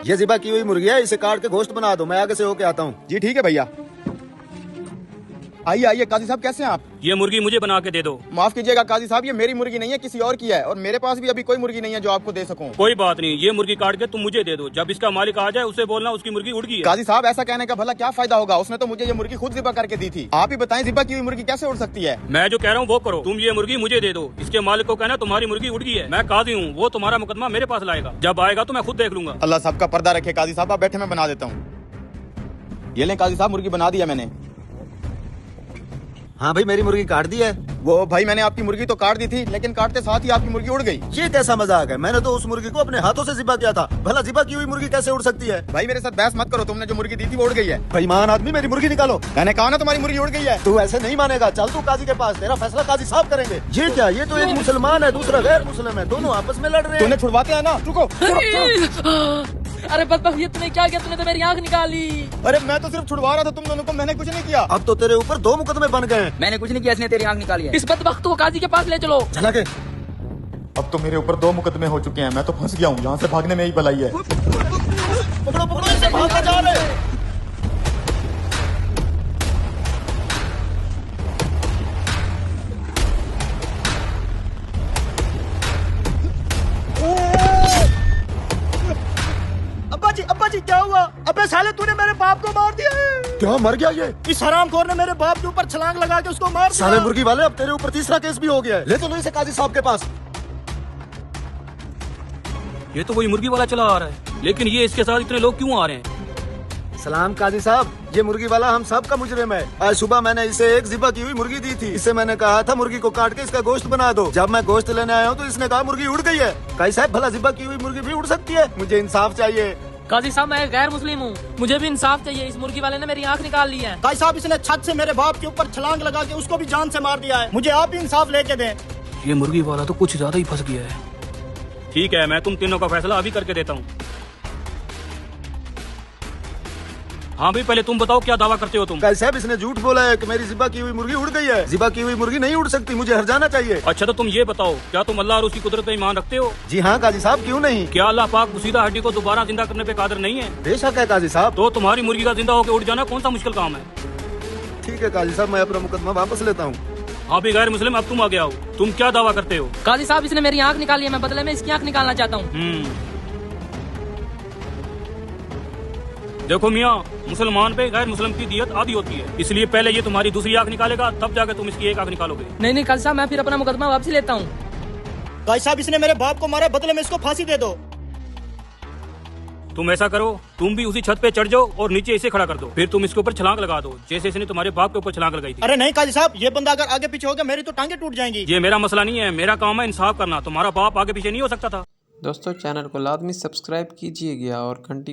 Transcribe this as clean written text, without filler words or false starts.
ये ज़िबा की हुई मुर्गी है, इसे काट के गोश्त बना दो, मैं आगे से होके आता हूँ। जी ठीक है भैया। आइए आइए काजी साहब, कैसे हैं आप? ये मुर्गी मुझे बना के दे दो। माफ कीजिएगा काजी साहब, ये मेरी मुर्गी नहीं है, किसी और की है, और मेरे पास भी अभी कोई मुर्गी नहीं है जो आपको दे सकूं। कोई बात नहीं, ये मुर्गी काट के तुम मुझे दे दो। जब इसका मालिक आ जाए उसे बोलना उसकी मुर्गी उड़ गई है। काजी साहब, ऐसा कहने का भला क्या फायदा होगा? उसने तो मुझे ये मुर्गी खुद ज़िबा करके दी थी। आप ही बताएं, ज़िबा की हुई मुर्गी कैसे उड़ सकती है? मैं जो कह रहा हूँ वो करो। तुम ये मुर्गी मुझे दे दो, इसके मालिक को कहना तुम्हारी मुर्गी उड़ गई है। मैं काजी हूँ, वो तुम्हारा मुकदमा मेरे पास लाएगा। जब आएगा तो मैं खुद देख लूंगा। अल्लाह साहब का पर्दा रखे काजी साहब, आप बैठे, मैं बना देता हूँ। ये लें काजी साहब, मुर्गी बना दिया मैंने। हाँ भाई, मेरी मुर्गी काट दी है। वो भाई, मैंने आपकी मुर्गी तो काट दी थी, लेकिन काटते साथ ही आपकी मुर्गी उड़ गई। ये कैसा मजाक है? मैंने तो उस मुर्गी को अपने हाथों से ज़िबा किया था। भला ज़िबा की हुई मुर्गी कैसे उड़ सकती है? भाई मेरे साथ बहस मत करो, तुमने जो मुर्गी दी थी वो उड़ गई है। बेईमान आदमी, मेरी मुर्गी निकालो। मैंने कहा ना तुम्हारी मुर्गी उड़ गई है। तू ऐसे नहीं मानेगा, चल तू काजी के पास, तेरा फैसला काजी साहब करेंगे। ये क्या? ये तो एक मुसलमान है, दूसरा गैर मुस्लिम है, दोनों आपस में लड़ रहे तूने हैं। छुड़वाते हैं ना? रुको। अरे बदबख्त, ये तूने क्या किया? तूने तो मेरी आंख निकाली। अरे मैं तो सिर्फ छुड़वा रहा था तुम दोनों को, मैंने कुछ नहीं किया। अब तो तेरे ऊपर 2 मुकदमे बन गए हैं। मैंने कुछ नहीं किया, इसने तेरी आंख निकाली है। इस बदबख्त को काजी के पास ले चलो। चला के अब तो मेरे ऊपर 2 मुकदमे हो चुके हैं, मैं तो फंस गया हूँ, यहाँ से भागने में ही भलाई है। पकड़ो पकड़ो, इसे भागना जा रहे हैं। अब्बा जी क्या हुआ? अबे साले, तूने मेरे बाप को मार दिया है। क्या, मर गया ये? इस हरामखोर ने मेरे बाप के ऊपर छलांग लगा के उसको मार दिया। साले मुर्गी वाले, अब तेरे ऊपर तीसरा केस भी हो गया है। ले चलो इसे काजी साहब के पास। ये तो वही मुर्गी वाला चला आ रहा है, लेकिन ये इसके साथ इतने लोग क्यों आ रहे हैं? सलाम काजी साहब, ये मुर्गी वाला हम सब का मुजरिम है। आज सुबह मैंने इसे एक ज़िबा की हुई मुर्गी दी थी। इसे मैंने कहा था मुर्गी को काट के इसका गोश्त बना दो। जब मैं गोश्त लेने आया हूँ तो इसने कहा मुर्गी उड़ गई है। काजी साहब, भला ज़िबा की हुई मुर्गी भी उड़ सकती है? मुझे इंसाफ चाहिए। काजी साहब, मैं गैर मुस्लिम हूँ, मुझे भी इंसाफ चाहिए। इस मुर्गी वाले ने मेरी आंख निकाल ली है। भाई साहब, इसने छत से मेरे बाप के ऊपर छलांग लगा के उसको भी जान से मार दिया है। मुझे आप ही इंसाफ लेके दें। ये मुर्गी वाला तो कुछ ज्यादा ही फंस गया है। ठीक है, मैं तुम तीनों का फैसला अभी करके देता हूँ। हाँ भाई, पहले तुम बताओ क्या दावा करते हो तुम? काजी साहब, इसने झूठ बोला है कि मेरी ज़िबा की हुई मुर्गी उड़ गई है। ज़िबा की हुई मुर्गी नहीं उड़ सकती, मुझे हर जाना चाहिए। अच्छा तो तुम ये बताओ, क्या तुम अल्लाह और उसकी कुदरत में ईमान रखते हो? जी हाँ काजी साहब, क्यों नहीं? क्या अल्लाह पाक मुसीदा हड्डी को दोबारा जिंदा करने पे कादिर नहीं है? बेशक है काजी साहब। तो तुम्हारी मुर्गी का जिंदा होकर उड़ जाना कौन सा मुश्किल काम है? ठीक है काजी साहब, मैं अपना मुकदमा वापस लेता हूँ। हाँ भी गैर मुस्लिम, अब तुम आ गया हो। तुम क्या दावा करते हो? काजी साहब, इसने मेरी आंख निकाली है, मैं बदले में इसकी आंख निकालना चाहता हूँ। देखो मियाँ, मुसलमान पे गैर मुस्लिम की दियत आधी होती है, इसलिए पहले ये तुम्हारी दूसरी आंख निकालेगा, तब जाकर तुम इसकी एक आंख निकालोगे। नहीं काजी साहब, मैं फिर अपना मुकदमा वापसी लेता हूँ। भाई साहब, इसने मेरे बाप को मारा, बदले में इसको फांसी दे दो। तुम ऐसा करो, तुम भी उसी छत पे चढ़ जाओ और नीचे इसे खड़ा कर दो, फिर तुम इसके ऊपर छलांग लगा दो, जैसे इसने तुम्हारे बाप के ऊपर छलांग लगाई थी। अरे नहीं काजी साहब, ये बंदा अगर आगे पीछे हो गया मेरी तो टांगे टूट जाएंगी। ये मेरा मसला नहीं है, मेरा काम है इंसाफ करना। तुम्हारा बाप आगे पीछे नहीं हो सकता था। दोस्तों, चैनल को लाजमी सब्सक्राइब कीजिएगा और घंटी